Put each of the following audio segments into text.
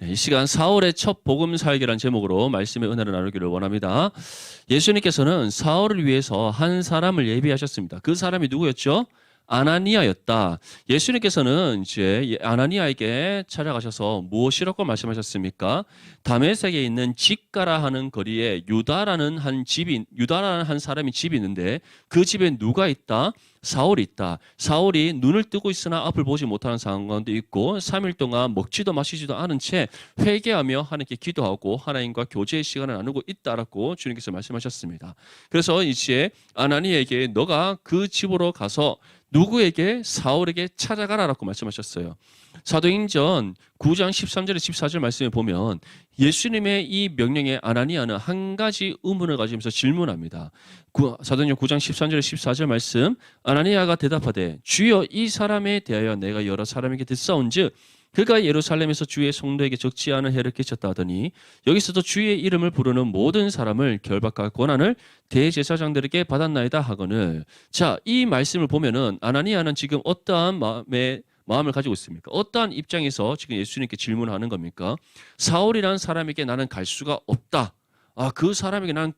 이 시간 사울의 첫 복음 사역이라는 제목으로 말씀의 은혜를 나누기를 원합니다. 예수님께서는 사울을 위해서 한 사람을 예비하셨습니다. 그 사람이 누구였죠? 아나니아였다. 예수님께서는 이제 아나니아에게 찾아가셔서 무엇이라고 말씀하셨습니까? 다메섹에 있는 직가라 하는 거리에 유다라는 한 사람이 집이 있는데 그 집에 누가 있다? 사울이 있다. 사울이 눈을 뜨고 있으나 앞을 보지 못하는 상황 가운데 있고 3일 동안 먹지도 마시지도 않은 채 회개하며 하나님께 기도하고 하나님과 교제의 시간을 나누고 있다라고 주님께서 말씀하셨습니다. 그래서 이제 아나니에게 너가 그 집으로 가서 누구에게? 사울에게 찾아가라라고 말씀하셨어요. 사도행전 9장 13절에 14절 말씀에 보면 예수님의 이 명령에 아나니아는 한 가지 의문을 가지면서 질문합니다. 사도행전 9장 13절에 14절 말씀, 아나니아가 대답하되 주여 이 사람에 대하여 내가 여러 사람에게 듣사온즉 그가 예루살렘에서 주의 성도에게 적지 않은 해를 끼쳤다 하더니 여기서도 주의 이름을 부르는 모든 사람을 결박할 권한을 대제사장들에게 받았나이다 하거늘. 자, 이 말씀을 보면은 아나니아는 지금 어떠한 마음을 가지고 있습니까? 어떠한 입장에서 지금 예수님께 질문하는 겁니까? 사울이라는 사람에게 나는 갈 수가 없다. 그 사람에게 난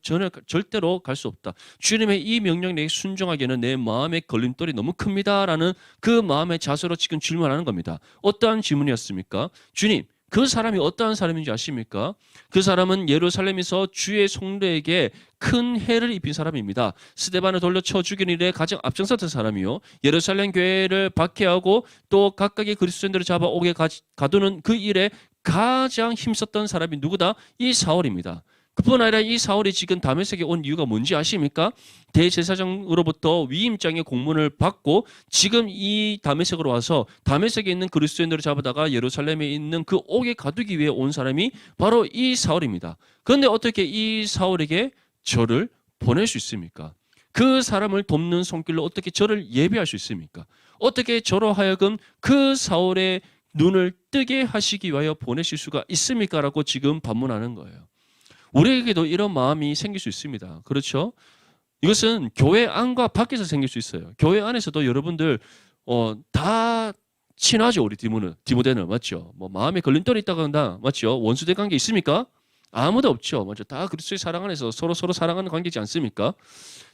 절대로 갈 수 없다. 주님의 이 명령에 순종하기에는 내 마음의 걸림돌이 너무 큽니다라는 그 마음의 자세로 지금 질문하는 겁니다. 어떠한 질문이었습니까? 주님, 그 사람이 어떠한 사람인지 아십니까? 그 사람은 예루살렘에서 주의 성도에게 큰 해를 입힌 사람입니다. 스데반을 돌려쳐 죽인 일에 가장 앞장섰던 사람이요. 예루살렘 교회를 박해하고 또 각각의 그리스도인들을 잡아오게 가두는 그 일에 가장 힘썼던 사람이 누구다? 이 사울입니다. 그뿐 아니라 이 사울이 지금 다메섹에 온 이유가 뭔지 아십니까? 대제사장으로부터 위임장의 공문을 받고 지금 이 다메섹으로 와서 다메섹에 있는 그리스도인들을 잡아다가 예루살렘에 있는 그 옥에 가두기 위해 온 사람이 바로 이 사울입니다. 그런데 어떻게 이 사울에게 저를 보낼 수 있습니까? 그 사람을 돕는 손길로 어떻게 저를 예비할 수 있습니까? 어떻게 저로 하여금 그 사울의 눈을 뜨게 하시기 위하여 보내실 수가 있습니까? 라고 지금 반문하는 거예요. 우리에게도 이런 마음이 생길 수 있습니다. 그렇죠? 이것은 교회 안과 밖에서 생길 수 있어요. 교회 안에서도 여러분들 다 친하죠. 우리 디모데는 맞죠? 뭐 마음에 걸림돌이 있다고 한다. 맞죠? 원수된 관계 있습니까? 아무도 없죠. 맞죠? 다 그리스도의 사랑 안에서 서로 사랑하는 관계지 않습니까?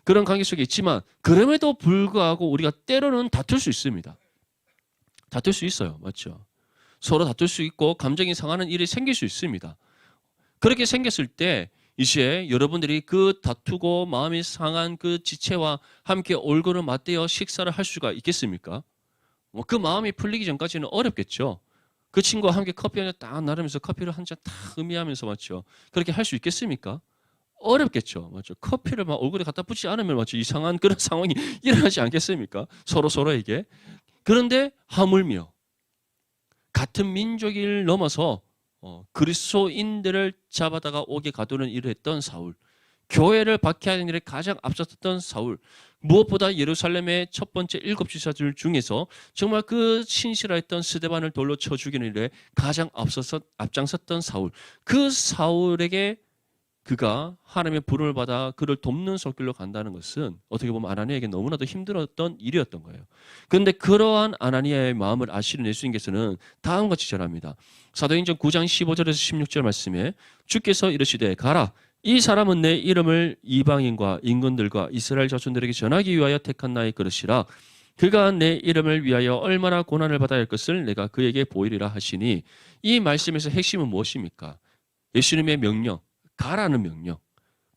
그런 관계 속에 있지만 그럼에도 불구하고 우리가 때로는 다툴 수 있습니다. 다툴 수 있어요. 맞죠? 서로 다툴 수 있고 감정이 상하는 일이 생길 수 있습니다. 그렇게 생겼을 때 이제 여러분들이 그 다투고 마음이 상한 그 지체와 함께 얼굴을 맞대어 식사를 할 수가 있겠습니까? 그 마음이 풀리기 전까지는 어렵겠죠. 그 친구와 함께 커피 한잔 딱 나르면서 커피를 한 잔 딱 음미하면서 맞죠. 그렇게 할 수 있겠습니까? 어렵겠죠. 맞죠. 커피를 막 얼굴에 갖다 붙이지 않으면 맞죠. 이상한 그런 상황이 일어나지 않겠습니까? 서로에게. 그런데 하물며 같은 민족을 넘어서 그리스도인들을 잡아다가 옥에 가두는 일을 했던 사울, 교회를 박해하는 일에 가장 앞섰던 사울, 무엇보다 예루살렘의 첫 번째 7 지사들 중에서 정말 그 신실했던 스데반을 돌로 쳐 죽이는 일에 가장 앞장섰던 사울, 그 사울에게 그가 하나님의 부름을 받아 그를 돕는 손길로 간다는 것은 어떻게 보면 아나니아에게 너무나도 힘들었던 일이었던 거예요. 그런데 그러한 아나니아의 마음을 아시는 예수님께서는 다음과 같이 전합니다. 사도행전 9장 15절에서 16절 말씀에 주께서 이르시되 가라 이 사람은 내 이름을 이방인과 임금들과 이스라엘 자손들에게 전하기 위하여 택한 나의 그릇이라 그가 내 이름을 위하여 얼마나 고난을 받아야 할 것을 내가 그에게 보이리라 하시니 이 말씀에서 핵심은 무엇입니까? 예수님의 명령, 가라는 명령.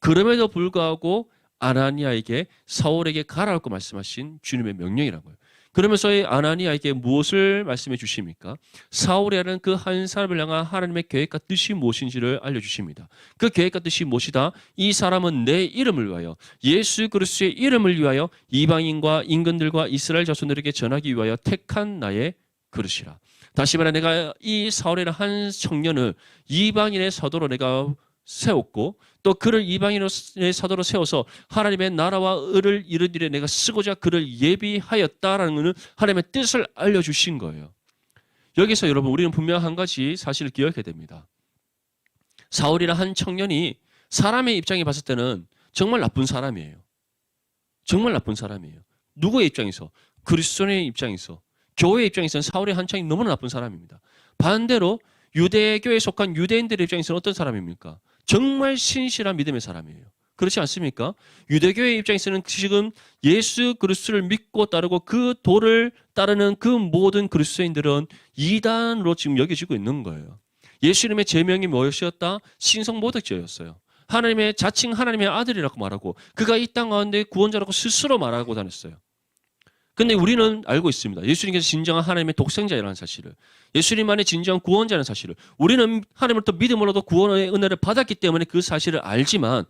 그럼에도 불구하고 아나니아에게 사울에게 가라고 말씀하신 주님의 명령이라는 거예요. 그러면서 이 아나니아에게 무엇을 말씀해 주십니까? 사울이라는 그 한 사람을 향한 하나님의 계획과 뜻이 무엇인지를 알려주십니다. 그 계획과 뜻이 무엇이다? 이 사람은 내 이름을 위하여 예수 그리스도의 이름을 위하여 이방인과 임금들과 이스라엘 자손들에게 전하기 위하여 택한 나의 그릇이라. 다시 말해 내가 이 사울이라는 한 청년을 이방인의 사도로 내가 세웠고 또 그를 이방인의 사도로 세워서 하나님의 나라와 의를 이룬 일에 내가 쓰고자 그를 예비하였다라는 것은 하나님의 뜻을 알려주신 거예요. 여기서 여러분 우리는 분명 한 가지 사실을 기억해야 됩니다. 사울이라는 한 청년이 사람의 입장에 봤을 때는 정말 나쁜 사람이에요. 정말 나쁜 사람이에요. 누구의 입장에서? 그리스도의 입장에서, 교회의 입장에서는 사울의 한 청년이 너무나 나쁜 사람입니다. 반대로 유대교에 속한 유대인들의 입장에서는 어떤 사람입니까? 정말 신실한 믿음의 사람이에요. 그렇지 않습니까? 유대교의 입장에서는 지금 예수 그리스도를 믿고 따르고 그 도를 따르는 그 모든 그리스도인들은 이단으로 지금 여겨지고 있는 거예요. 예수님의 제명이 무엇이었다? 신성모독죄였어요. 하나님의 자칭 하나님의 아들이라고 말하고 그가 이 땅 가운데 구원자라고 스스로 말하고 다녔어요. 근데 우리는 알고 있습니다. 예수님께서 진정한 하나님의 독생자라는 사실을, 예수님만의 진정한 구원자라는 사실을, 우리는 하나님으로부터 믿음으로도 구원의 은혜를 받았기 때문에 그 사실을 알지만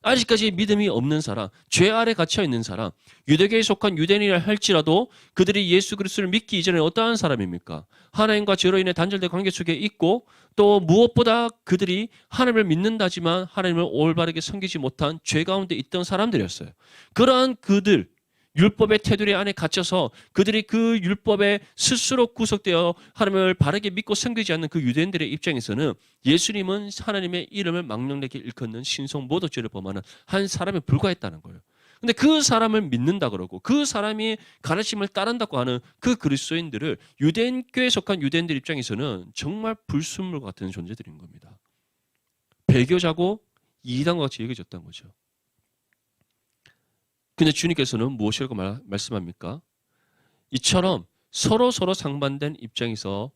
아직까지 믿음이 없는 사람, 죄 아래 갇혀 있는 사람, 유대교에 속한 유대인이라 할지라도 그들이 예수 그리스도를 믿기 이전에 어떠한 사람입니까? 하나님과 죄로 인해 단절된 관계 속에 있고 또 무엇보다 그들이 하나님을 믿는다지만 하나님을 올바르게 섬기지 못한 죄 가운데 있던 사람들이었어요. 그러한 그들, 율법의 테두리 안에 갇혀서 그들이 그 율법에 스스로 구속되어 하나님을 바르게 믿고 섬기지 않는 그 유대인들의 입장에서는 예수님은 하나님의 이름을 망령되게 일컫는 신성모독죄를 범하는 한 사람에 불과했다는 거예요. 근데 그 사람을 믿는다 그러고 그 사람이 가르침을 따른다고 하는 그 그리스도인들을 유대인교에 속한 유대인들 입장에서는 정말 불순물과 같은 존재들인 겁니다. 배교자고 이단과 같이 여겨졌다는 거죠. 근데 주님께서는 무엇이라고 말씀합니까? 이처럼 서로 상반된 입장에서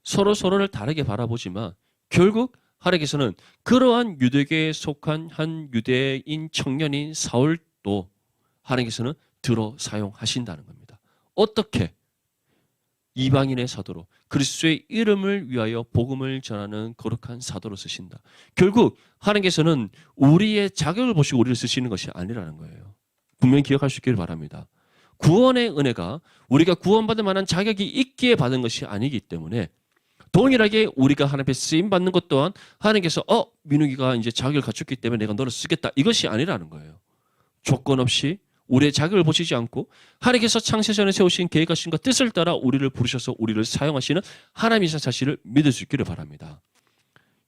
서로를 다르게 바라보지만 결국 하나님께서는 그러한 유대교에 속한 한 유대인 청년인 사울도 하나님께서는 들어 사용하신다는 겁니다. 어떻게? 이방인의 사도로 그리스도의 이름을 위하여 복음을 전하는 거룩한 사도로 쓰신다. 결국 하나님께서는 우리의 자격을 보시고 우리를 쓰시는 것이 아니라는 거예요. 분명히 기억할 수 있기를 바랍니다. 구원의 은혜가 우리가 구원받을 만한 자격이 있기에 받은 것이 아니기 때문에 동일하게 우리가 하나님 앞에 쓰임 받는 것 또한 하나님께서 민욱이가 이제 자격을 갖췄기 때문에 내가 너를 쓰겠다 이것이 아니라는 거예요. 조건 없이 우리의 자격을 보시지 않고 하나님께서 창세전에 세우신 계획하신과 뜻을 따라 우리를 부르셔서 우리를 사용하시는 하나님이신 사실을 믿을 수 있기를 바랍니다.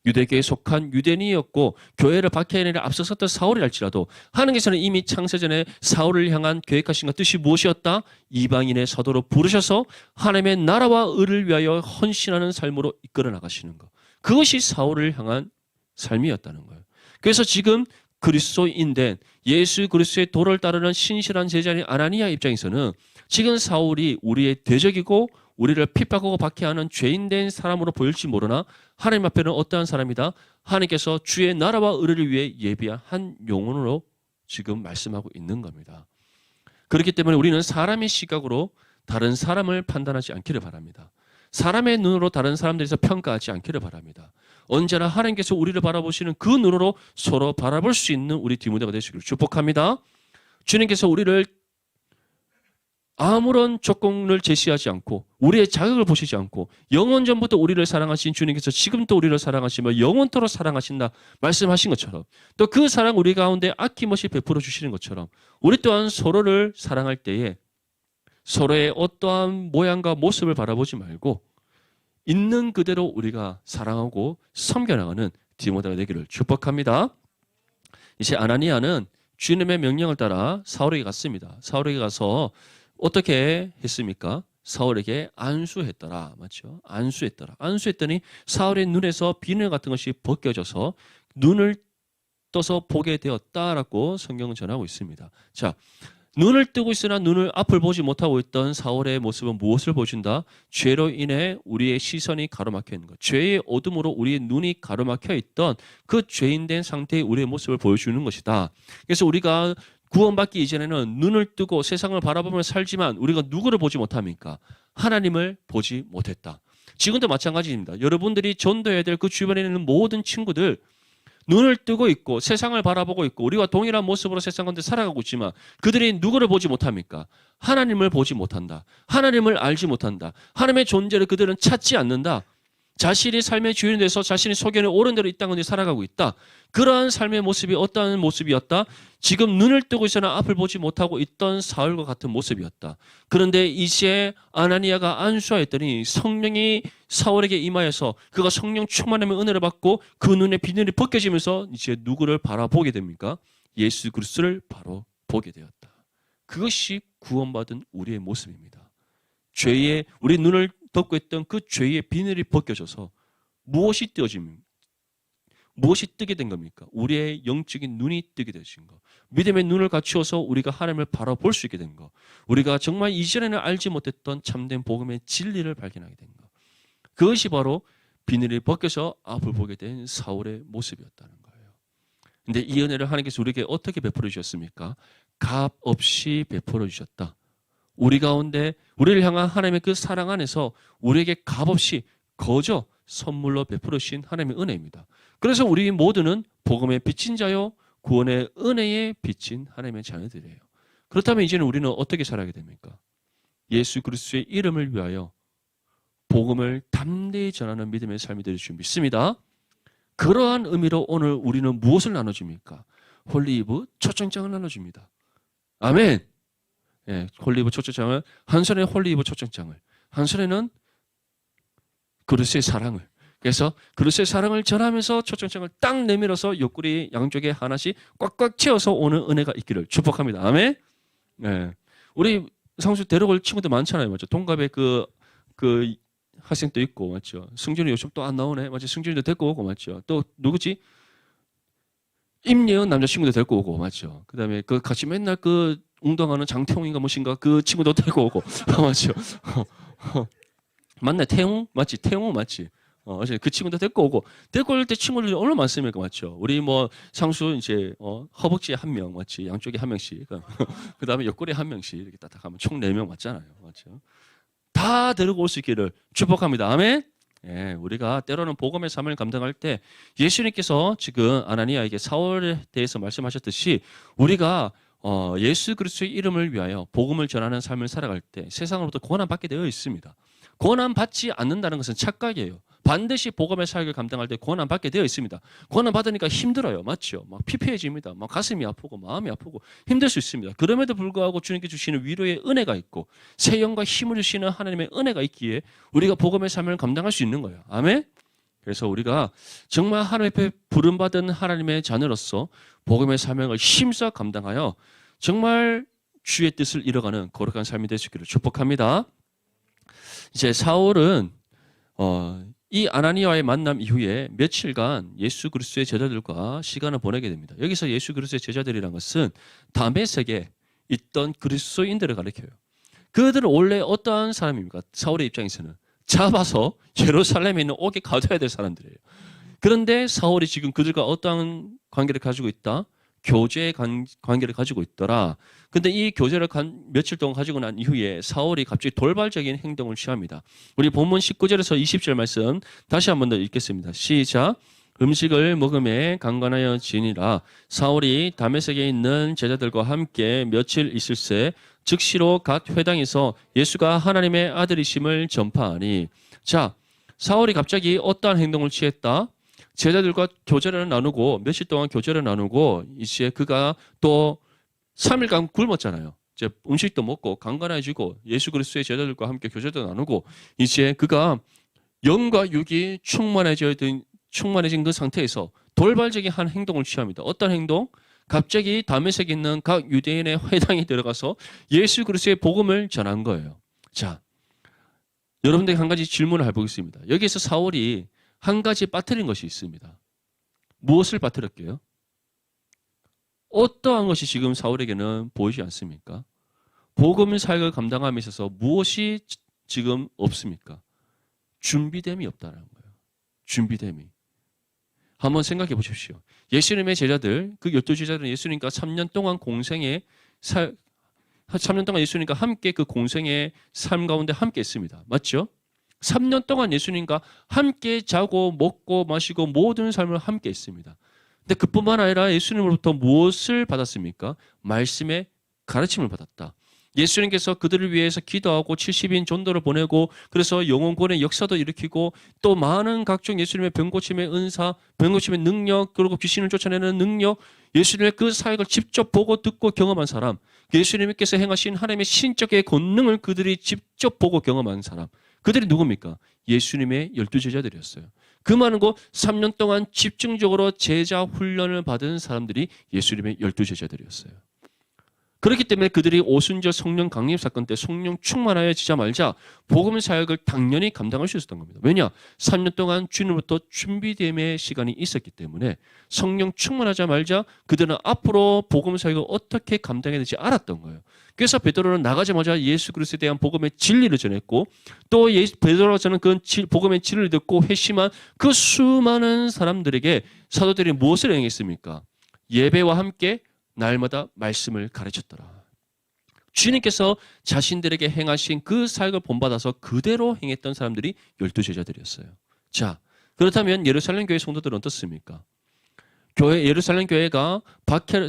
유대교에 속한 유대인이었고 교회를 박해하는 앞서섰던 사울이랄지라도 하나님께서는 이미 창세전에 사울을 향한 계획하신 것 뜻이 무엇이었다? 이방인의 사도로 부르셔서 하나님의 나라와 의를 위하여 헌신하는 삶으로 이끌어 나가시는 것. 그것이 사울을 향한 삶이었다는 거예요. 그래서 지금 그리스도인된 예수 그리스도의 도를 따르는 신실한 제자인 아나니아 입장에서는 지금 사울이 우리의 대적이고 우리를 핍박하고 박해하는 죄인된 사람으로 보일지 모르나 하나님 앞에는 어떠한 사람이다? 하나님께서 주의 나라와 의를 위해 예비한 한 영혼으로 지금 말씀하고 있는 겁니다. 그렇기 때문에 우리는 사람의 시각으로 다른 사람을 판단하지 않기를 바랍니다. 사람의 눈으로 다른 사람들에서 평가하지 않기를 바랍니다. 언제나 하나님께서 우리를 바라보시는 그 눈으로 서로 바라볼 수 있는 우리 디모데가 되시기를 축복합니다. 주님께서 우리를 아무런 조건을 제시하지 않고 우리의 자격을 보시지 않고 영원전부터 우리를 사랑하신 주님께서 지금도 우리를 사랑하시며 영원토록 사랑하신다 말씀하신 것처럼 또 그 사랑 우리 가운데 아낌없이 베풀어 주시는 것처럼 우리 또한 서로를 사랑할 때에 서로의 어떠한 모양과 모습을 바라보지 말고 있는 그대로 우리가 사랑하고 섬겨나가는 디모데가 되기를 축복합니다. 이제 아나니아는 주님의 명령을 따라 사울에게 갔습니다. 사울에게 가서 어떻게 했습니까? 사울에게 안수했더라. 맞죠? 안수했더라. 안수했더니 사울의 눈에서 비늘 같은 것이 벗겨져서 눈을 떠서 보게 되었다라고 성경은 전하고 있습니다. 자, 눈을 뜨고 있으나 눈을 앞을 보지 못하고 있던 사울의 모습은 무엇을 보여준다? 죄로 인해 우리의 시선이 가로막혀 있는 것. 죄의 어둠으로 우리의 눈이 가로막혀 있던 그 죄인된 상태의 우리의 모습을 보여주는 것이다. 그래서 우리가 구원받기 이전에는 눈을 뜨고 세상을 바라보며 살지만 우리가 누구를 보지 못합니까? 하나님을 보지 못했다. 지금도 마찬가지입니다. 여러분들이 전도해야 될 그 주변에 있는 모든 친구들 눈을 뜨고 있고 세상을 바라보고 있고 우리와 동일한 모습으로 세상 가운데 살아가고 있지만 그들이 누구를 보지 못합니까? 하나님을 보지 못한다. 하나님을 알지 못한다. 하나님의 존재를 그들은 찾지 않는다. 자신이 삶의 주인이 돼서 자신이 소견에 옳은 대로 이 땅 가운데 살아가고 있다. 그러한 삶의 모습이 어떠한 모습이었다? 지금 눈을 뜨고 있으나 앞을 보지 못하고 있던 사울과 같은 모습이었다. 그런데 이제 아나니아가 안수하였더니 성령이 사울에게 임하여서 그가 성령 충만함의 은혜를 받고 그 눈의 비늘이 벗겨지면서 이제 누구를 바라보게 됩니까? 예수 그리스도를 바로 보게 되었다. 그것이 구원받은 우리의 모습입니다. 죄에 우리 눈을 덮고 있던 그 죄의 비늘이 벗겨져서 무엇이 띄어집니까? 무엇이 뜨게 된 겁니까? 우리의 영적인 눈이 뜨게 되신 거. 믿음의 눈을 갖추어서 우리가 하나님을 바라볼 수 있게 된 거. 우리가 정말 이전에는 알지 못했던 참된 복음의 진리를 발견하게 된 거. 그것이 바로 비늘이 벗겨서 앞을 보게 된 사울의 모습이었다는 거예요. 근데 이 은혜를 하나님께서 우리에게 어떻게 베풀어 주셨습니까? 값 없이 베풀어 주셨다. 우리 가운데 우리를 향한 하나님의 그 사랑 안에서 우리에게 값 없이 거저 선물로 베풀어 주신 하나님의 은혜입니다. 그래서 우리 모두는 복음의 빚진 자요 구원의 은혜에 빚진 하나님의 자녀들이에요. 그렇다면 이제는 우리는 어떻게 살아야 됩니까? 예수 그리스도의 이름을 위하여 복음을 담대히 전하는 믿음의 삶이 될 줄 믿습니다. 그러한 의미로 오늘 우리는 무엇을 나눠줍니까? 홀리브 초청장을 나눠줍니다. 아멘. 예, 홀리브 초청장을 한 손에 홀리브 초청장을 한 손에는 그리스도의 사랑을 그래서 그리스도의 사랑을 전하면서 초청장을 딱 내밀어서 옆구리 양쪽에 하나씩 꽉꽉 채워서 오는 은혜가 있기를 축복합니다. 아멘. 예, 우리 상수 데려올 친구들 많잖아요, 맞죠? 동갑에 그 학생도 있고 맞죠? 승준이 요즘 또 안 나오네, 맞죠? 승준이도 데리고 오고 맞죠? 또 누구지? 임예은 남자친구도 데리고 오고 맞죠? 그다음에 그 같이 맨날 그 운동하는 장태웅인가 무엇인가 그 친구도 데리고 오고 맞죠? 맞네, 태웅 맞지? 태웅 맞지? 그 친구도 데리고 오고 데리고 올 때 친구들이 얼마나 많습니까, 맞죠? 우리 뭐 상수 이제 허벅지에 한 명 맞지? 양쪽에 한 명씩 그 다음에 옆구리에 한 명씩 이렇게 딱 하면 총 4명 맞잖아요, 맞죠? 다 데리고 올 수 있기를 축복합니다. 아멘. 예, 우리가 때로는 복음의 삶을 감당할 때 예수님께서 지금 아나니아에게 사울에 대해서 말씀하셨듯이 우리가 예수 그리스도의 이름을 위하여 복음을 전하는 삶을 살아갈 때 세상으로부터 고난 받게 되어 있습니다. 고난 받지 않는다는 것은 착각이에요. 반드시 복음의 사역을 감당할 때 고난 받게 되어 있습니다. 고난 받으니까 힘들어요, 맞죠? 막 피폐해집니다. 막 가슴이 아프고 마음이 아프고 힘들 수 있습니다. 그럼에도 불구하고 주님께 주시는 위로의 은혜가 있고 새 영과 힘을 주시는 하나님의 은혜가 있기에 우리가 복음의 삶을 감당할 수 있는 거예요. 아멘. 그래서 우리가 정말 하나님 앞에 부름받은 하나님의 자녀로서 복음의 사명을 힘써 감당하여 정말 주의 뜻을 이뤄가는 거룩한 삶이 될 수 있기를 축복합니다. 이제 사울은 이 아나니아와의 만남 이후에 며칠간 예수 그리스도의 제자들과 시간을 보내게 됩니다. 여기서 예수 그리스도의 제자들이란 것은 다메섹에 있던 그리스도인들을 가리켜요. 그들은 원래 어떠한 사람입니까? 사울의 입장에서는 잡아서 예루살렘에 있는 옥에 가둬야 될 사람들이에요. 그런데 사울이 지금 그들과 어떠한 관계를 가지고 있다? 교제의 관계를 가지고 있더라. 근데 이 교제를 며칠 동안 가지고 난 이후에 사울이 갑자기 돌발적인 행동을 취합니다. 우리 본문 19절에서 20절 말씀 다시 한 번 더 읽겠습니다. 시작. 음식을 먹음에 강간하여 지니라. 사울이 다메섹에 있는 제자들과 함께 며칠 있을새 즉시로 각 회당에서 예수가 하나님의 아들이심을 전파하니. 자, 사울이 갑자기 어떠한 행동을 취했다? 제자들과 교제를 나누고 며칠 동안 교제를 나누고 이제 그가 또 3일간 굶었잖아요. 이제 음식도 먹고 강간해지고 예수 그리스도의 제자들과 함께 교제도 나누고 이제 그가 영과 육이 충만해진 그 상태에서 돌발적인 한 행동을 취합니다. 어떤 행동? 갑자기 다메섹에 있는 각 유대인의 회당에 들어가서 예수 그리스도의 복음을 전한 거예요. 자, 여러분들에게 한 가지 질문을 해보겠습니다. 여기에서 사울이 한 가지 빠뜨린 것이 있습니다. 무엇을 빠뜨렸게요? 어떠한 것이 지금 사울에게는 보이지 않습니까? 복음 사역을 감당함에 있어서 무엇이 지금 없습니까? 준비됨이 없다는 거예요. 준비됨이. 한번 생각해 보십시오. 예수님의 제자들, 그 12제자들은 예수님과 3년 동안 3년 동안 예수님과 함께 그 공생의 삶 가운데 함께 했습니다. 맞죠? 3년 동안 예수님과 함께 자고 먹고 마시고 모든 삶을 함께 했습니다. 근데 그뿐만 아니라 예수님으로부터 무엇을 받았습니까? 말씀의 가르침을 받았다. 예수님께서 그들을 위해서 기도하고 70인 전도를 보내고 그래서 영혼구원의 역사도 일으키고 또 많은 각종 예수님의 병고침의 은사, 병고침의 능력, 그리고 귀신을 쫓아내는 능력, 예수님의 그 사역을 직접 보고 듣고 경험한 사람, 예수님께서 행하신 하나님의 신적의 권능을 그들이 직접 보고 경험한 사람, 그들이 누굽니까? 예수님의 12제자들이었어요. 그 많은 곳 3년 동안 집중적으로 제자 훈련을 받은 사람들이 예수님의 12제자들이었어요. 그렇기 때문에 그들이 오순절 성령 강림 사건 때 성령 충만하여지자 말자 복음 사역을 당연히 감당할 수 있었던 겁니다. 왜냐? 3년 동안 주님으로부터 준비됨의 시간이 있었기 때문에 성령 충만하자 말자 그들은 앞으로 복음 사역을 어떻게 감당해야 될지 알았던 거예요. 그래서 베드로는 나가자마자 예수 그리스도에 대한 복음의 진리를 전했고 또 베드로가 저는 그 복음의 진리를 듣고 회심한 그 수많은 사람들에게 사도들이 무엇을 행했습니까? 예배와 함께 날마다 말씀을 가르쳤더라. 주님께서 자신들에게 행하신 그 사역을 본받아서 그대로 행했던 사람들이 12제자들이었어요. 자, 그렇다면 예루살렘 교회 성도들은 어떻습니까? 예루살렘 교회가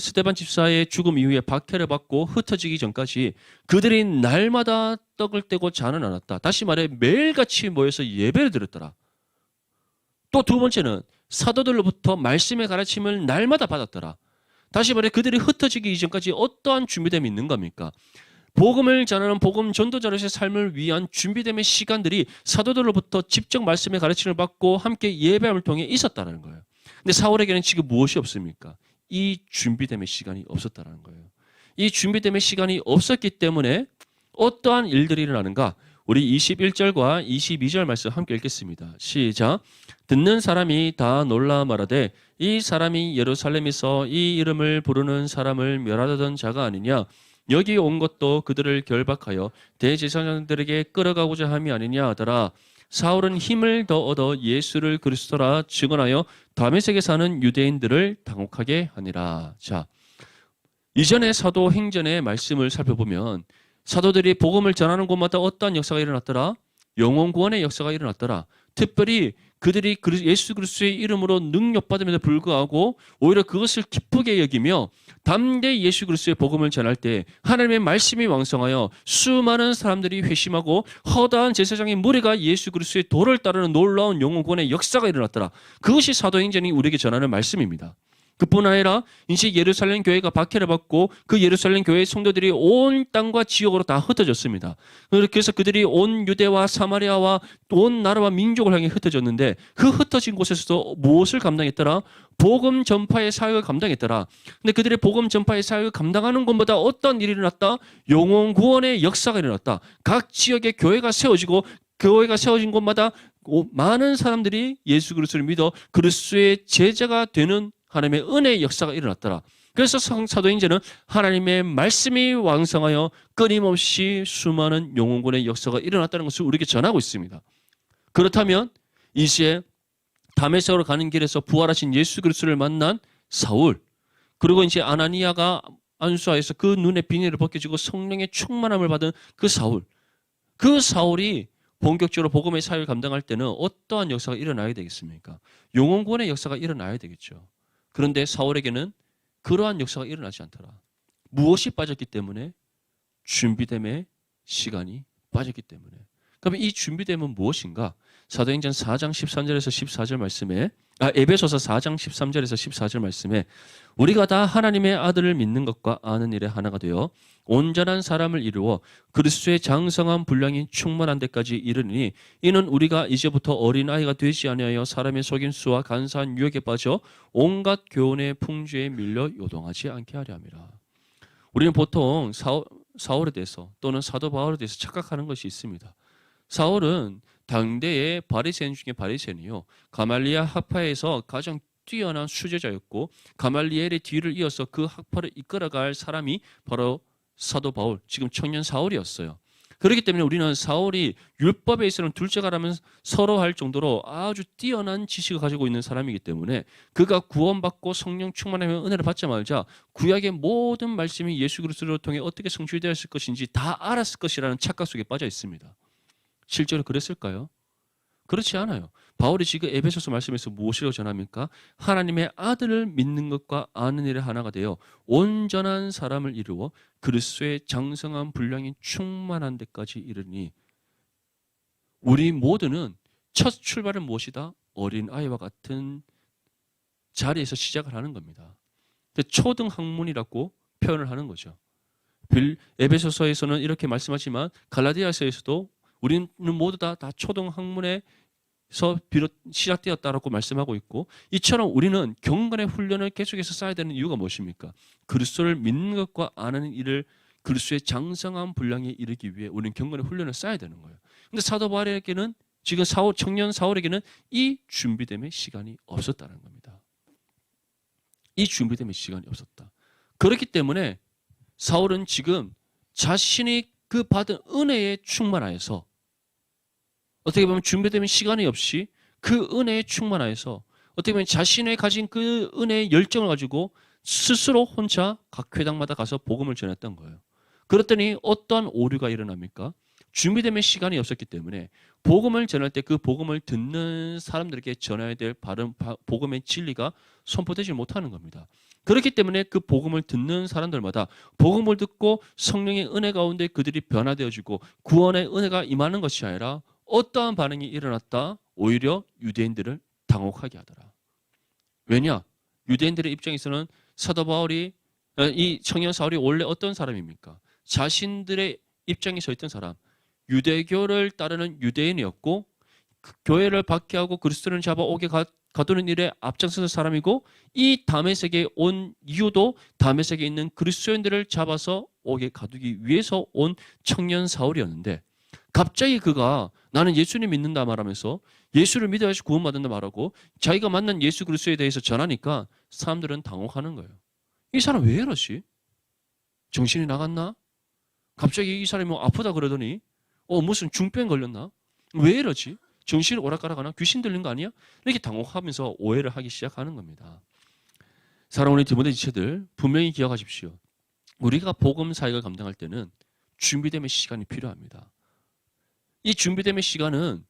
스데반 집사의 죽음 이후에 박해를 받고 흩어지기 전까지 그들이 날마다 떡을 떼고 자는 않았다. 다시 말해 매일같이 모여서 예배를 드렸더라. 또 두 번째는 사도들로부터 말씀의 가르침을 날마다 받았더라. 다시 말해 그들이 흩어지기 이전까지 어떠한 준비됨이 있는 겁니까? 복음을 전하는 복음 전도자로서의 삶을 위한 준비됨의 시간들이 사도들로부터 직접 말씀의 가르침을 받고 함께 예배함을 통해 있었다는 거예요. 근데 사울에게는 지금 무엇이 없습니까? 이 준비됨의 시간이 없었다는 거예요. 이 준비됨의 시간이 없었기 때문에 어떠한 일들이 일어나는가? 우리 21절과 22절 말씀 함께 읽겠습니다. 시작. 듣는 사람이 다 놀라 말하되 이 사람이 예루살렘에서 이 이름을 부르는 사람을 멸하던 자가 아니냐? 여기 온 것도 그들을 결박하여 대제사장들에게 끌어가고자 함이 아니냐 하더라. 사울은 힘을 더 얻어 예수를 그리스도라 증언하여 다메섹에 사는 유대인들을 당혹하게 하니라. 자, 이전의 사도행전의 말씀을 살펴보면 사도들이 복음을 전하는 곳마다 어떠한 역사가 일어났더라? 영혼 구원의 역사가 일어났더라. 특별히 그들이 예수 그리스도의 이름으로 능력받음에도 불구하고 오히려 그것을 기쁘게 여기며 담대히 예수 그리스도의 복음을 전할 때 하나님의 말씀이 왕성하여 수많은 사람들이 회심하고 허다한 제사장의 무리가 예수 그리스도의 도를 따르는 놀라운 영혼 구원의 역사가 일어났더라. 그것이 사도행전이 우리에게 전하는 말씀입니다. 그뿐 아니라 이제 예루살렘 교회가 박해를 받고 그 예루살렘 교회의 성도들이 온 땅과 지역으로 다 흩어졌습니다. 그래서 그들이 온 유대와 사마리아와 온 나라와 민족을 향해 흩어졌는데 그 흩어진 곳에서도 무엇을 감당했더라? 복음 전파의 사역을 감당했더라. 근데 그들의 복음 전파의 사역을 감당하는 것보다 어떤 일이 일어났다? 영혼 구원의 역사가 일어났다. 각 지역에 교회가 세워지고 교회가 세워진 곳마다 많은 사람들이 예수 그리스도를 믿어 그리스도의 제자가 되는 하나님의 은혜의 역사가 일어났더라. 그래서 사도행전은 하나님의 말씀이 왕성하여 끊임없이 수많은 영혼군의 역사가 일어났다는 것을 우리에게 전하고 있습니다. 그렇다면 이제 다메섹으로 가는 길에서 부활하신 예수 그리스도를 만난 사울, 그리고 이제 아나니아가 안수하여서 그 눈의 비닐을 벗겨지고 성령의 충만함을 받은 그 사울이 본격적으로 복음의 사역을 감당할 때는 어떠한 역사가 일어나야 되겠습니까? 영혼구원의 역사가 일어나야 되겠죠. 그런데 사울에게는 그러한 역사가 일어나지 않더라. 무엇이 빠졌기 때문에? 준비됨의 시간이 빠졌기 때문에. 그럼 이 준비됨은 무엇인가? 사도행전 4장 13절에서 14절 말씀에 에베소서 4장 13절에서 14절 말씀에 우리가 다 하나님의 아들을 믿는 것과 아는 일에 하나가 되어 온전한 사람을 이루어 그리스도의 장성한 분량이 충만한 데까지 이르니 이는 우리가 이제부터 어린아이가 되지 아니하여 사람의 속임수와 간사한 유혹에 빠져 온갖 교훈의 풍주에 밀려 요동하지 않게 하려 함이라. 우리는 보통 사울에 대해서 또는 사도 바울에 대해서 착각하는 것이 있습니다. 사울은 당대의 바리새인 중에 바리새인이요. 가말리엘 학파에서 가장 뛰어난 수제자였고 가말리엘의 뒤를 이어서 그 학파를 이끌어갈 사람이 바로 사도 바울, 지금 청년 사울이었어요. 그렇기 때문에 우리는 사울이 율법에 있어서는 둘째가라면 서로 할 정도로 아주 뛰어난 지식을 가지고 있는 사람이기 때문에 그가 구원받고 성령 충만하면 은혜를 받자마자 구약의 모든 말씀이 예수 그리스도를 통해 어떻게 성취되었을 것인지 다 알았을 것이라는 착각 속에 빠져 있습니다. 실제로 그랬을까요? 그렇지 않아요. 바울이 지금 에베소서 말씀에서 무엇이라고 전합니까? 하나님의 아들을 믿는 것과 아는 일에 하나가 되어 온전한 사람을 이루어 그리스도의 장성한 분량이 충만한 데까지 이르니 우리 모두는 첫 출발은 무엇이다? 어린아이와 같은 자리에서 시작을 하는 겁니다. 초등 학문이라고 표현을 하는 거죠. 에베소서에서는 이렇게 말씀하지만 갈라디아서에서도 우리는 모두 다 초등 학문의 비롯 시작되었다라고 말씀하고 있고, 이처럼 우리는 경건의 훈련을 계속해서 쌓아야 되는 이유가 무엇입니까? 그리스도를 믿는 것과 아는 일을 그리스도의 장성한 분량에 이르기 위해 우리는 경건의 훈련을 쌓아야 되는 거예요. 근데 사도 바울에게는, 지금 청년 사울에게는 이 준비됨의 시간이 없었다는 겁니다. 이 준비됨의 시간이 없었다. 그렇기 때문에 사울은 지금 자신이 그 받은 은혜에 충만하여서, 어떻게 보면 준비되면 시간이 없이 그 은혜에 충만하여서 어떻게 보면 자신의 가진 그 은혜의 열정을 가지고 스스로 혼자 각 회당마다 가서 복음을 전했던 거예요. 그랬더니 어떠한 오류가 일어납니까? 준비되면 시간이 없었기 때문에 복음을 전할 때 그 복음을 듣는 사람들에게 전해야 될 바른 복음의 진리가 선포되지 못하는 겁니다. 그렇기 때문에 그 복음을 듣는 사람들마다 복음을 듣고 성령의 은혜 가운데 그들이 변화되어지고 구원의 은혜가 임하는 것이 아니라 어떠한 반응이 일어났다? 오히려 유대인들을 당혹하게 하더라. 왜냐? 유대인들의 입장에서는 사도 바울이, 이 청년 사울이 원래 어떤 사람입니까? 자신들의 입장에 서 있던 사람, 유대교를 따르는 유대인이었고 교회를 박해하고 그리스도를 잡아오게 가두는 일에 앞장서는 사람이고, 이 다메섹에 온 이유도 다메섹에 있는 그리스도인들을 잡아서 오게 가두기 위해서 온 청년 사울이었는데, 갑자기 그가 나는 예수님 믿는다 말하면서 예수를 믿어야지 구원받는다 말하고 자기가 만난 예수 그리스도에 대해서 전하니까 사람들은 당혹하는 거예요. 이 사람 왜 이러지? 정신이 나갔나? 갑자기 이 사람이 뭐 아프다 그러더니 무슨 중병 걸렸나? 왜 이러지? 정신이 오락가락하나? 귀신 들린 거 아니야? 이렇게 당혹하면서 오해를 하기 시작하는 겁니다. 사랑하는 디모데 지체들, 분명히 기억하십시오. 우리가 복음 사역을 감당할 때는 준비됨의 시간이 필요합니다. 이 준비됨의 시간은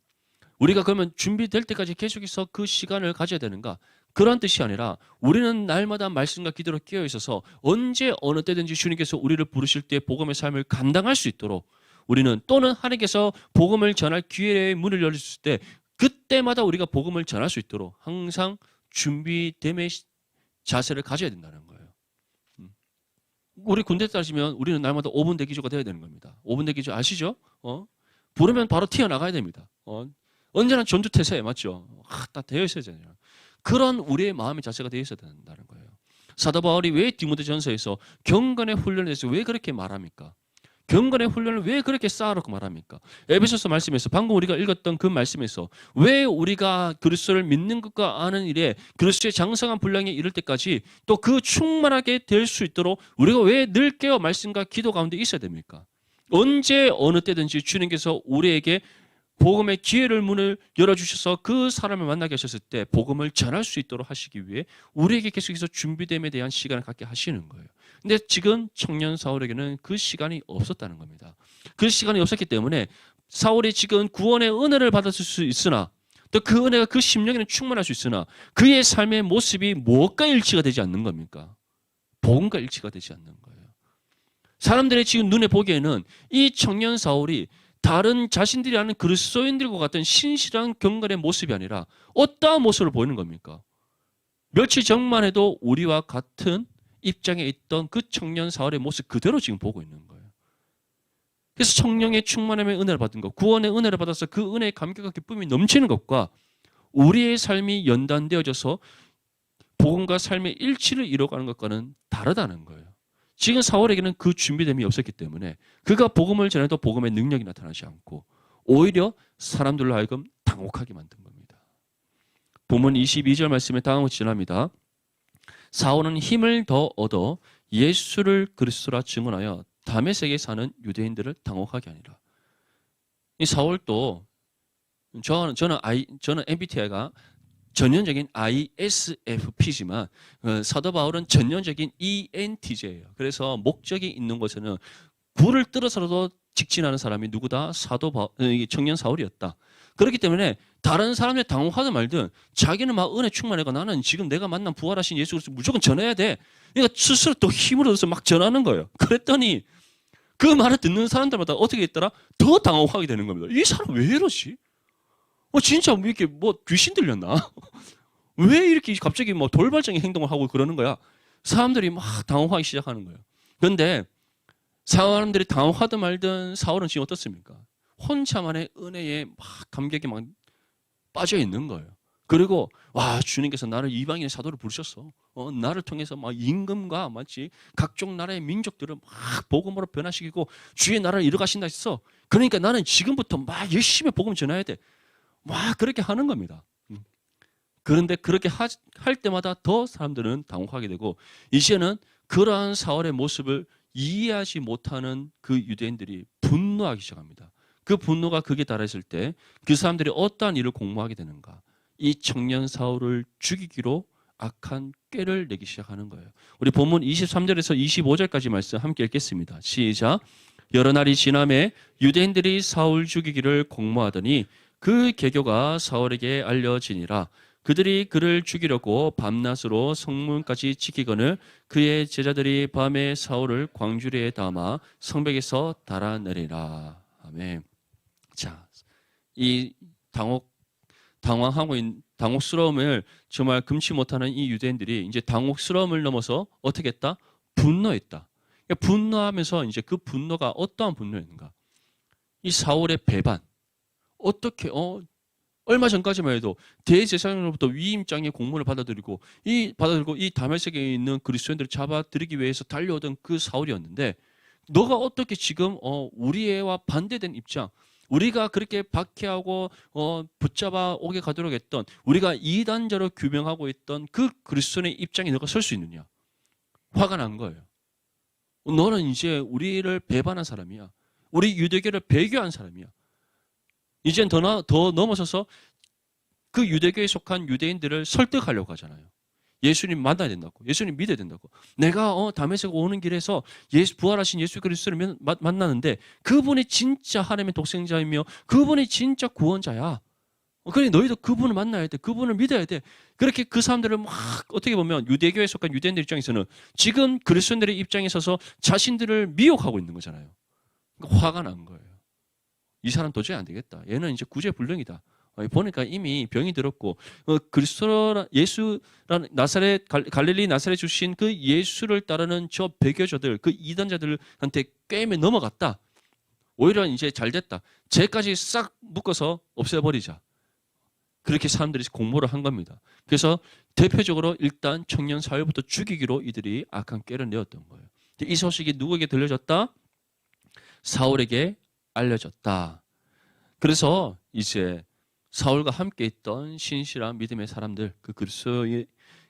우리가 그러면 준비될 때까지 계속해서 그 시간을 가져야 되는가? 그런 뜻이 아니라 우리는 날마다 말씀과 기도로 깨어 있어서 언제 어느 때든지 주님께서 우리를 부르실 때 복음의 삶을 감당할 수 있도록, 우리는 또는 하나님께서 복음을 전할 기회의 문을 열어주실 때 그때마다 우리가 복음을 전할 수 있도록 항상 준비됨의 자세를 가져야 된다는 거예요. 우리 군대 따지면 우리는 날마다 5분 대기조가 되어야 되는 겁니다. 5분 대기조 아시죠? 부르면 바로 튀어나가야 됩니다. 언제나 전투태세 맞죠? 다 되어 있어야 되잖아요. 그런 우리의 마음의 자세가 되어 있어야 된다는 거예요. 사도 바울이 왜 디모데전서에서 경건의 훈련에 대해서 왜 그렇게 말합니까? 경건의 훈련을 왜 그렇게 쌓아놓고 말합니까? 에베소서 말씀에서 방금 우리가 읽었던 그 말씀에서 왜 우리가 그리스도를 믿는 것과 아는 일에 그리스도의 장성한 분량에 이를 때까지 또 그 충만하게 될 수 있도록 우리가 왜 늘 깨어 말씀과 기도 가운데 있어야 됩니까? 언제 어느 때든지 주님께서 우리에게 복음의 기회를 문을 열어주셔서 그 사람을 만나게 하셨을 때 복음을 전할 수 있도록 하시기 위해 우리에게 계속해서 준비됨에 대한 시간을 갖게 하시는 거예요. 근데 지금 청년 사울에게는 그 시간이 없었다는 겁니다. 그 시간이 없었기 때문에 사울이 지금 구원의 은혜를 받았을 수 있으나 또 그 은혜가 그 심령에는 충만할 수 있으나 그의 삶의 모습이 무엇과 일치가 되지 않는 겁니까? 복음과 일치가 되지 않는 거예요. 사람들의 지금 눈에 보기에는 이 청년 사울이 다른 자신들이 아는 그리스도인들과 같은 신실한 경건의 모습이 아니라 어떠한 모습을 보이는 겁니까? 며칠 전만 해도 우리와 같은 입장에 있던 그 청년 사울의 모습 그대로 지금 보고 있는 거예요. 그래서 성령의 충만함의 은혜를 받은 것, 구원의 은혜를 받아서 그 은혜의 감격과 기쁨이 넘치는 것과 우리의 삶이 연단되어져서 복음과 삶의 일치를 이뤄가는 것과는 다르다는 거예요. 지금 사울에게는 그 준비됨이 없었기 때문에 그가 복음을 전해도 복음의 능력이 나타나지 않고 오히려 사람들로 하여금 당혹하게 만든 겁니다. 본문 22절 말씀에 다음으로 전합니다. 사울은 힘을 더 얻어 예수를 그리스도라 증언하여 다메섹에 사는 유대인들을 당혹하게 하니라. 이 사울도 저는 MBTI가 전형적인 ISFP지만 사도 바울은 전형적인 ENTJ예요. 그래서 목적이 있는 곳에는 불을 떨어서라도 직진하는 사람이 누구다? 청년 사울이었다. 그렇기 때문에 다른 사람들 당혹하든 말든 자기는 막 은혜 충만해가 나는 지금 내가 만난 부활하신 예수 그리스도 무조건 전해야 돼. 그러니까 스스로 또 힘을 얻어서 막 전하는 거예요. 그랬더니 그 말을 듣는 사람들마다 어떻게 했더라? 더 당혹하게 되는 겁니다. 이 사람 왜 이러지? 진짜 이렇게 귀신 들렸나? 왜 이렇게 갑자기 돌발적인 행동을 하고 그러는 거야? 사람들이 막 당혹하기 시작하는 거예요. 그런데 사람들이 당혹하든 말든 사울은 지금 어떻습니까? 혼자만의 은혜에 막 감격에 막 빠져 있는 거예요. 그리고 와, 주님께서 나를 이방인의 사도를 부르셨어. 나를 통해서 막 임금과 마치 각종 나라의 민족들을 막 복음으로 변화시키고 주의 나라를 이뤄가신다 했어. 그러니까 나는 지금부터 막 열심히 복음 전해야 돼. 막 그렇게 하는 겁니다. 그런데 그렇게 할 때마다 더 사람들은 당혹하게 되고, 이제는 그러한 사울의 모습을 이해하지 못하는 그 유대인들이 분노하기 시작합니다. 그 분노가 극에 달했을 때 그 사람들이 어떠한 일을 공모하게 되는가? 이 청년 사울을 죽이기로 악한 꾀를 내기 시작하는 거예요. 우리 본문 23절에서 25절까지 말씀 함께 읽겠습니다. 시작. 여러 날이 지남에 유대인들이 사울 죽이기를 공모하더니 그 계교가 사울에게 알려지니라. 그들이 그를 죽이려고 밤낮으로 성문까지 지키거늘 그의 제자들이 밤에 사울을 광주리에 담아 성벽에서 달아내리라. 아멘. 자, 이 당혹스러움을 정말 금치 못하는 이 유대인들이 이제 당혹스러움을 넘어서 어떻게 했다? 분노했다. 분노하면서 이제 그 분노가 어떠한 분노였는가? 이 사울의 배반. 어떻게 얼마 전까지만 해도 대제사장으로부터 위임장의 공문을 받아들이고 이 다메섹에 있는 그리스도인들을 잡아들이기 위해서 달려오던 그 사울이었는데, 너가 어떻게 지금 우리와 반대된 입장, 우리가 그렇게 박해하고 붙잡아 오게 가도록 했던, 우리가 이단자로 규명하고 있던 그 그리스도인의 입장에 너가 설 수 있느냐? 화가 난 거예요. 너는 이제 우리를 배반한 사람이야. 우리 유대교를 배교한 사람이야. 이젠 더 넘어서서 그 유대교에 속한 유대인들을 설득하려고 하잖아요. 예수님 만나야 된다고. 예수님 믿어야 된다고. 내가 다메섹 오는 길에서 부활하신 예수 그리스도를 만나는데 그분이 진짜 하나님의 독생자이며 그분이 진짜 구원자야. 그러니 너희도 그분을 만나야 돼. 그분을 믿어야 돼. 그렇게 그 사람들을 막 어떻게 보면 유대교에 속한 유대인들 입장에서는 지금 그리스도인들의 입장에 서서 자신들을 미혹하고 있는 거잖아요. 그러니까 화가 난 거예요. 이 사람 도저히 안 되겠다. 얘는 이제 구제불능이다. 보니까 이미 병이 들었고 그리스도 예수라는 갈릴리 나사렛 주신 그 예수를 따르는 저 배교자들, 그 이단자들한테 꿰매 넘어갔다. 오히려 이제 잘 됐다. 쟤까지 싹 묶어서 없애버리자. 그렇게 사람들이 공모를 한 겁니다. 그래서 대표적으로 일단 청년 사회부터 죽이기로 이들이 악한 꾀를 내었던 거예요. 이 소식이 누구에게 들려졌다? 사울에게 알려졌다. 그래서 이제 사울과 함께 있던 신실한 믿음의 사람들, 그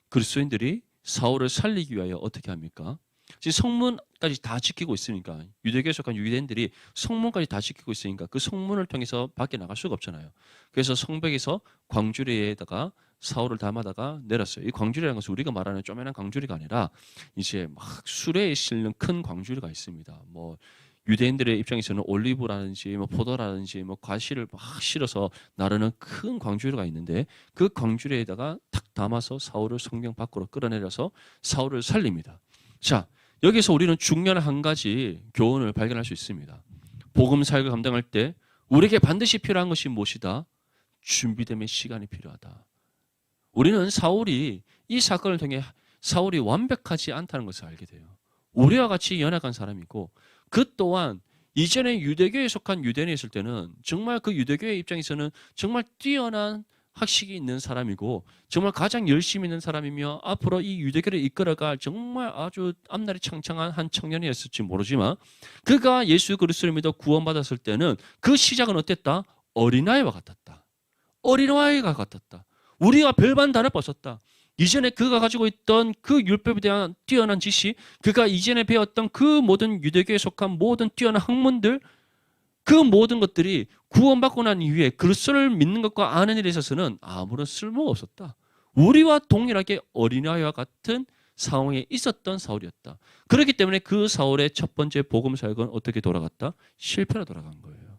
그리스도인들이 사울을 살리기 위하여 어떻게 합니까? 지금 성문까지 다 지키고 있으니까, 유대교에 속한 유대인들이 성문까지 다 지키고 있으니까 그 성문을 통해서 밖에 나갈 수가 없잖아요. 그래서 성벽에서 광주리에다가 사울을 담아다가 내렸어요. 이 광주리라는 것은 우리가 말하는 조그만한 광주리가 아니라 이제 막 수레에 실는 큰 광주리가 있습니다. 뭐 유대인들의 입장에서는 올리브라든지 포도라든지 과실을 막 실어서 나르는 큰 광주리가 있는데, 그 광주리에다가 탁 담아서 사울을 성경 밖으로 끌어내려서 사울을 살립니다. 자, 여기서 우리는 중요한 한 가지 교훈을 발견할 수 있습니다. 복음 사역을 감당할 때 우리에게 반드시 필요한 것이 무엇이다? 준비됨의 시간이 필요하다. 우리는 이 사건을 통해 사울이 완벽하지 않다는 것을 알게 돼요. 우리와 같이 연약한 사람이고, 그 또한 이전에 유대교에 속한 유대인이 있을 때는 정말 그 유대교의 입장에서는 정말 뛰어난 학식이 있는 사람이고 정말 가장 열심히 있는 사람이며 앞으로 이 유대교를 이끌어갈 정말 아주 앞날이 창창한 한 청년이었을지 모르지만, 그가 예수 그리스도를 믿어 구원받았을 때는 그 시작은 어땠다? 어린아이와 같았다. 어린아이가 같았다. 우리와 별반 다를 바 없었다. 이전에 그가 가지고 있던 그 율법에 대한 뛰어난 지식, 그가 이전에 배웠던 그 모든 유대교에 속한 모든 뛰어난 학문들, 그 모든 것들이 구원받고 난 이후에 그리스도를 믿는 것과 아는 일에 있어서는 아무런 쓸모가 없었다. 우리와 동일하게 어린아이와 같은 상황에 있었던 사울이었다. 그렇기 때문에 그 사울의 첫 번째 복음 사역은 어떻게 돌아갔다? 실패로 돌아간 거예요.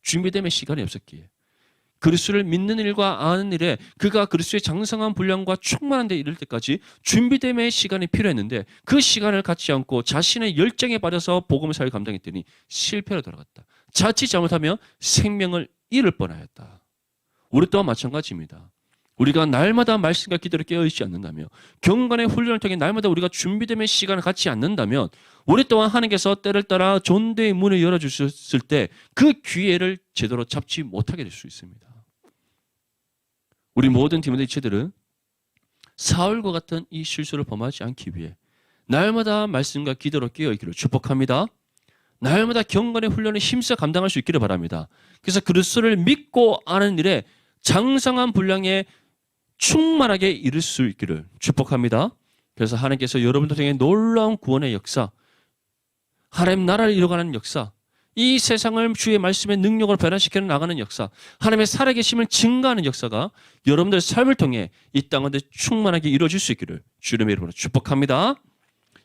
준비됨의 시간이 없었기에. 그리스도를 믿는 일과 아는 일에 그가 그리스도의 장성한 분량과 충만한 데 이를 때까지 준비됨의 시간이 필요했는데, 그 시간을 갖지 않고 자신의 열정에 빠져서 복음을 사역을 감당했더니 실패로 돌아갔다. 자칫 잘못하면 생명을 잃을 뻔하였다. 우리 또한 마찬가지입니다. 우리가 날마다 말씀과 기도를 깨어있지 않는다면, 경건의 훈련을 통해 날마다 우리가 준비됨의 시간을 갖지 않는다면, 우리 또한 하나님께서 때를 따라 존대의 문을 열어주셨을 때 그 기회를 제대로 잡지 못하게 될 수 있습니다. 우리 모든 디모데 지체들은 사울과 같은 이 실수를 범하지 않기 위해 날마다 말씀과 기도로 깨어있기를 축복합니다. 날마다 경건의 훈련을 힘써 감당할 수 있기를 바랍니다. 그래서 그리스도를 믿고 아는 일에 장성한 분량에 충만하게 이룰 수 있기를 축복합니다. 그래서 하나님께서 여러분들 통해 놀라운 구원의 역사, 하나님 나라를 이뤄가는 역사, 이 세상을 주의 말씀의 능력으로 변화시켜 나가는 역사, 하나님의 살아계심을 증가하는 역사가 여러분들의 삶을 통해 이 땅 가운데 충만하게 이루어질 수 있기를 주님의 이름으로 축복합니다.